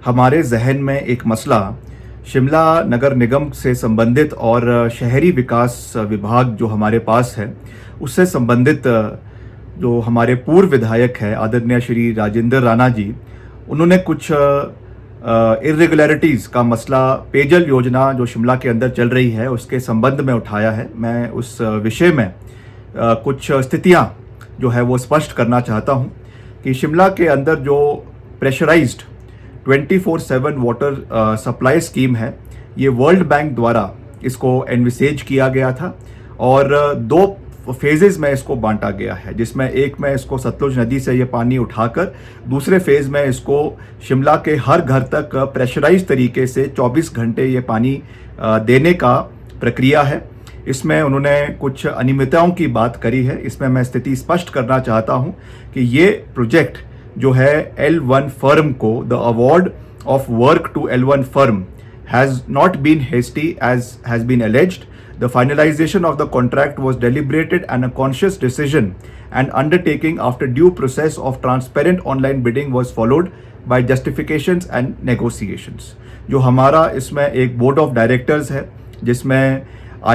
हमारे जहन में एक मसला शिमला नगर निगम से संबंधित और शहरी विकास विभाग जो हमारे पास है उससे संबंधित जो हमारे पूर्व विधायक है आदरणीय श्री राजेंद्र राणा जी, उन्होंने कुछ इरेगुलरिटीज़ का मसला पेयजल योजना जो शिमला के अंदर चल रही है उसके संबंध में उठाया है। मैं उस विषय में कुछ स्थितियां जो है वो स्पष्ट करना चाहता हूं कि शिमला के अंदर जो प्रेशराइज्ड 24/7 वाटर सप्लाई स्कीम है, ये वर्ल्ड बैंक द्वारा इसको एनविसेज किया गया था और दो फेजेस में इसको बांटा गया है, जिसमें एक में इसको सतलुज नदी से ये पानी उठाकर दूसरे फेज में इसको शिमला के हर घर तक प्रेशराइज तरीके से 24 घंटे ये पानी देने का प्रक्रिया है। इसमें उन्होंने कुछ अनियमितताओं की बात करी है। इसमें मैं स्थिति स्पष्ट करना चाहता हूं कि ये प्रोजेक्ट जो है L1 फर्म को the award of work to L1 firm has not been hasty as has been alleged. The finalization of the contract was deliberated and a conscious decision and undertaking after due process of transparent online bidding was followed by justifications and negotiations. जो हमारा इसमें एक board of directors है जिसमें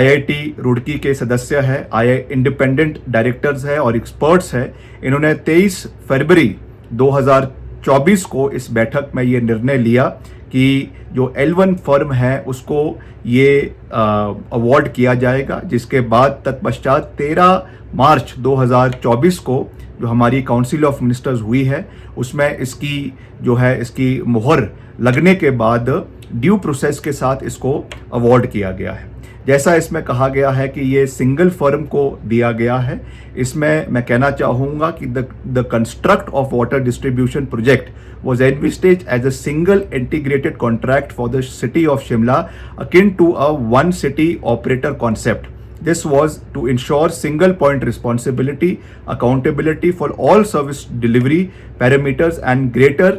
IIT Roorkee के सदस्य है, independent directors है और एक्सपर्ट्स है। इन्होंने 23 फरवरी 2024 को इस बैठक में ये निर्णय लिया कि जो L1 फर्म है उसको ये अवार्ड किया जाएगा, जिसके बाद तत्पश्चात 13 मार्च 2024 को जो हमारी काउंसिल ऑफ मिनिस्टर्स हुई है उसमें इसकी मुहर लगने के बाद ड्यू प्रोसेस के साथ इसको अवार्ड किया गया है। जैसा इसमें कहा गया है कि ये सिंगल फर्म को दिया गया है, इसमें मैं कहना चाहूँगा कि the construct of water distribution project was envisaged as a single integrated contract for the city of Shimla akin to a one city operator concept. This was to ensure single point responsibility, accountability for all service delivery parameters and greater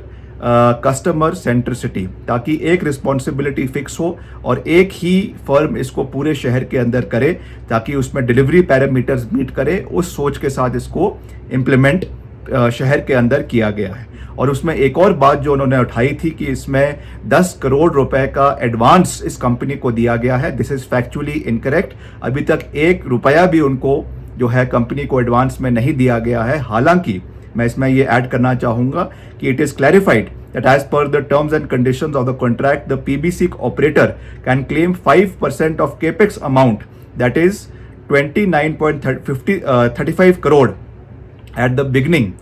customer centricity, ताकि एक responsibility fix हो और एक ही firm इसको पूरे शहर के अंदर करे ताकि उसमें डिलीवरी पैरामीटर्स मीट करे। उस सोच के साथ इसको इम्प्लीमेंट शहर के अंदर किया गया है। और उसमें एक और बात जो उन्होंने उठाई थी कि इसमें 10 करोड़ रुपए का एडवांस इस कंपनी को दिया गया है। This is factually incorrect. अभी तक 1 रुपया भी उनको जो है कंपनी को एडवांस में नहीं दिया गया है। हालांकि मैं इसमें ये ऐड करना चाहूँगा कि it is clarified that as per the terms and conditions of the contract, the PBC operator can claim 5% of capex amount, that is 29.35 crore at the beginning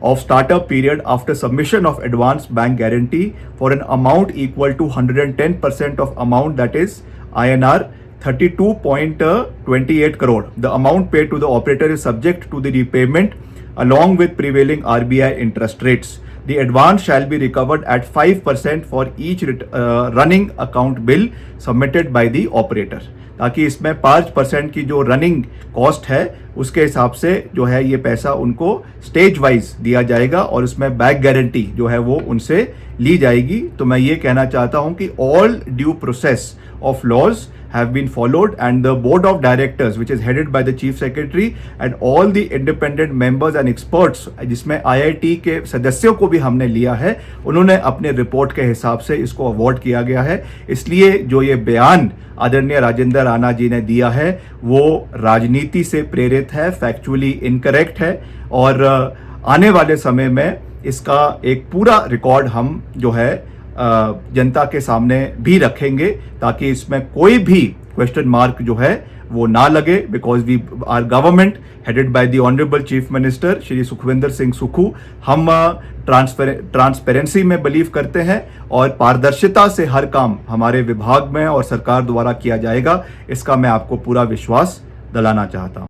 of startup period after submission of advance bank guarantee for an amount equal to 110% of amount, that is INR 32.28 crore. The amount paid to the operator is subject to the repayment along with prevailing RBI interest rates. The advance shall be recovered at 5% for each running account bill submitted by the operator. ताकि इसमें 5% की जो running cost है उसके हिसाब से जो है ये पैसा उनको स्टेज वाइज दिया जाएगा और उसमें बैक गारंटी जो है वो उनसे ली जाएगी। तो मैं ये कहना चाहता हूँ कि all due process of laws have been followed and the board of directors which is headed by the chief secretary and all the independent members and experts जिसमें IIT के सदस्यों को भी हमने लिया है, उन्होंने अपने रिपोर्ट के हिसाब से इसको अवार्ड किया गया है। इसलिए जो ये बयान आदरणीय राजेंद्र राणा जी ने दिया है वो राजनीति से प्रेरित है, फैक्चुअली इनकरेक्ट है और आने वाले समय में इसका एक पूरा रिकॉर्ड हम जो है जनता के सामने भी रखेंगे ताकि इसमें कोई भी क्वेश्चन मार्क जो है वो ना लगे। Because we are government headed by the honourable chief minister Shri Sukhvinder Singh Sukhu. हम ट्रांसपेरेंसी में बिलीव करते हैं और पारदर्शिता से हर काम हमारे विभाग में और सरकार द्वारा किया जाएगा, इसका मैं आपको पूरा विश्वास दिलाना चाहता हूं।